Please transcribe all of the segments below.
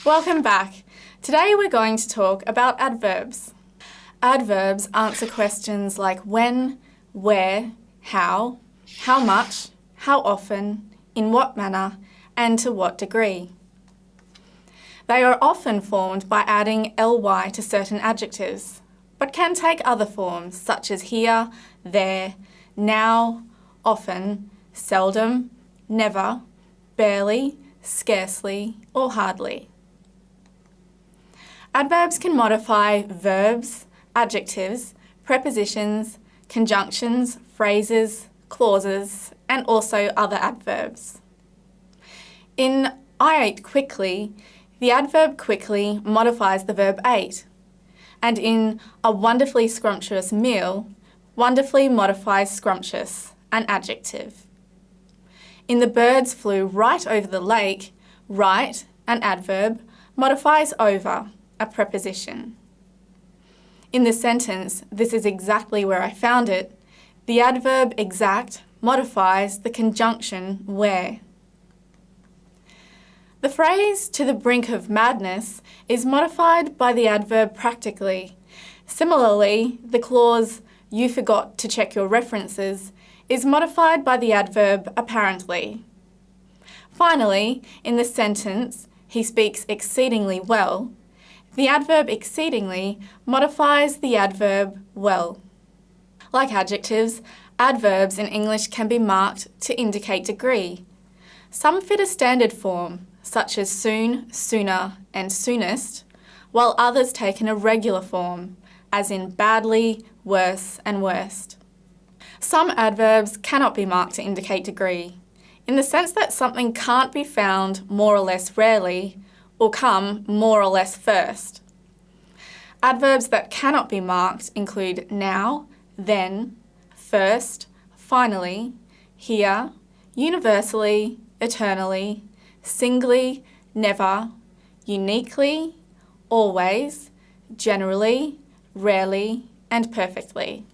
Welcome back. Today we're going to talk about adverbs. Adverbs answer questions like when, where, how much, how often, in what manner, and to what degree. They are often formed by adding ly to certain adjectives, but can take other forms such as here, there, now, often, seldom, never, barely, scarcely, or hardly. Adverbs can modify verbs, adjectives, prepositions, conjunctions, phrases, clauses, and also other adverbs. In I ate quickly, the adverb quickly modifies the verb ate, and in a wonderfully scrumptious meal, wonderfully modifies scrumptious, an adjective. In the birds flew right over the lake, right, an adverb, modifies over, a preposition. In the sentence, this is exactly where I found it, the adverb exact modifies the conjunction where. The phrase to the brink of madness is modified by the adverb practically. Similarly, the clause you forgot to check your references is modified by the adverb apparently. Finally, in the sentence, he speaks exceedingly well, the adverb exceedingly modifies the adverb well. Like adjectives, adverbs in English can be marked to indicate degree. Some fit a standard form, such as soon, sooner, and soonest, while others take an irregular form, as in badly, worse, and worst. Some adverbs cannot be marked to indicate degree, in the sense that something can't be found more or less rarely, or come more or less first. Adverbs that cannot be marked include now, then, first, finally, here, universally, eternally, singly, never, uniquely, always, generally, rarely, and perfectly.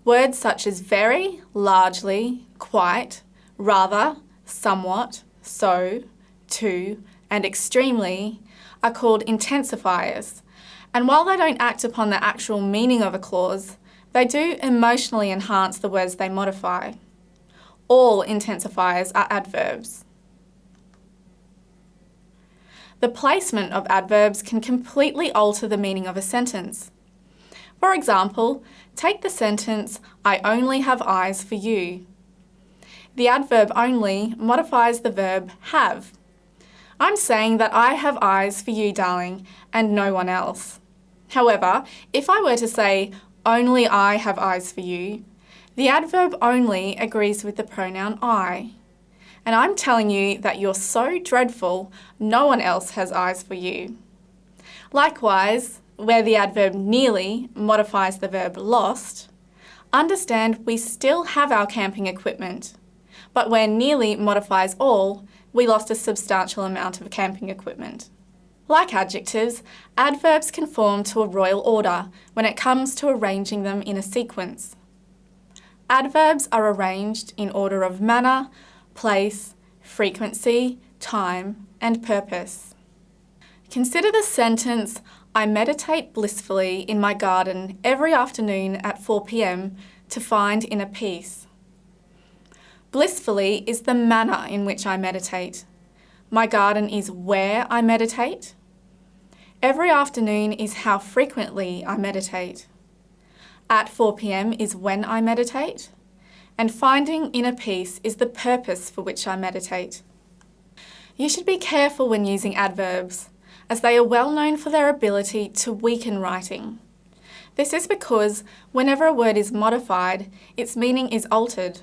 Words such as very, largely, quite, rather, somewhat, so, to, and extremely are called intensifiers, and while they don't act upon the actual meaning of a clause, they do emotionally enhance the words they modify. All intensifiers are adverbs. The placement of adverbs can completely alter the meaning of a sentence. For example, take the sentence, I only have eyes for you. The adverb only modifies the verb have. I'm saying that I have eyes for you, darling, and no one else. However, if I were to say, only I have eyes for you, the adverb only agrees with the pronoun I. And I'm telling you that you're so dreadful, no one else has eyes for you. Likewise, where the adverb nearly modifies the verb lost, understand we still have our camping equipment. But where nearly modifies all, we lost a substantial amount of camping equipment. Like adjectives, adverbs conform to a royal order when it comes to arranging them in a sequence. Adverbs are arranged in order of manner, place, frequency, time, and purpose. Consider the sentence, I meditate blissfully in my garden every afternoon at 4 p.m. to find inner peace. Blissfully is the manner in which I meditate. My garden is where I meditate. Every afternoon is how frequently I meditate. At 4 p.m. is when I meditate. And finding inner peace is the purpose for which I meditate. You should be careful when using adverbs, as they are well known for their ability to weaken writing. This is because whenever a word is modified, its meaning is altered.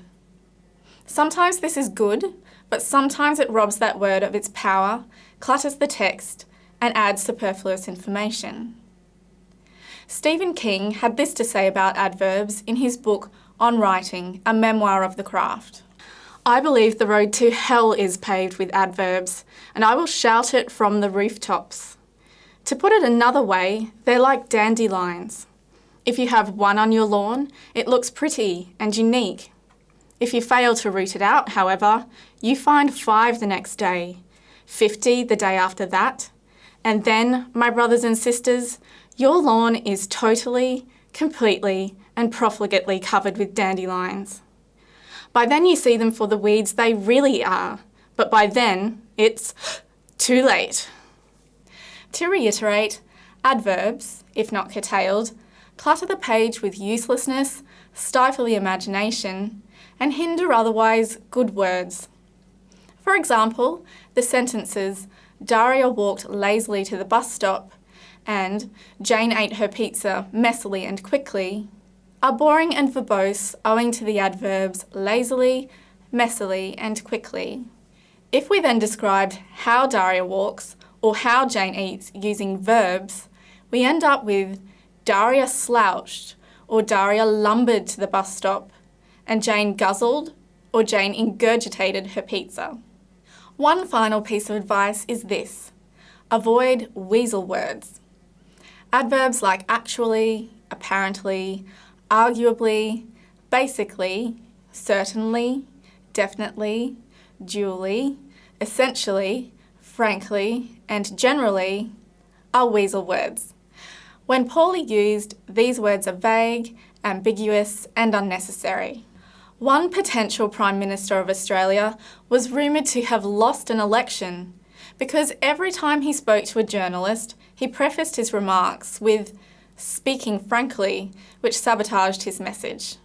Sometimes this is good, but sometimes it robs that word of its power, clutters the text, and adds superfluous information. Stephen King had this to say about adverbs in his book On Writing, a memoir of the craft. I believe the road to hell is paved with adverbs, and I will shout it from the rooftops. To put it another way, they're like dandelions. If you have one on your lawn, it looks pretty and unique. If you fail to root it out, however, you find 5 the next day. 50 the day after that, and then, my brothers and sisters, your lawn is totally, completely, and profligately covered with dandelions. By then you see them for the weeds they really are, but by then it's too late. To reiterate, adverbs, if not curtailed, clutter the page with uselessness, stifle the imagination, and hinder otherwise good words. For example, the sentences Daria walked lazily to the bus stop and Jane ate her pizza messily and quickly are boring and verbose owing to the adverbs lazily, messily, and quickly. If we then described how Daria walks or how Jane eats using verbs, we end up with Daria slouched or Daria lumbered to the bus stop, and Jane guzzled or Jane ingurgitated her pizza. One final piece of advice is this: avoid weasel words. Adverbs like actually, apparently, arguably, basically, certainly, definitely, duly, essentially, frankly, and generally are weasel words. When poorly used, these words are vague, ambiguous, and unnecessary. One potential Prime Minister of Australia was rumoured to have lost an election because every time he spoke to a journalist, he prefaced his remarks with "speaking frankly," which sabotaged his message.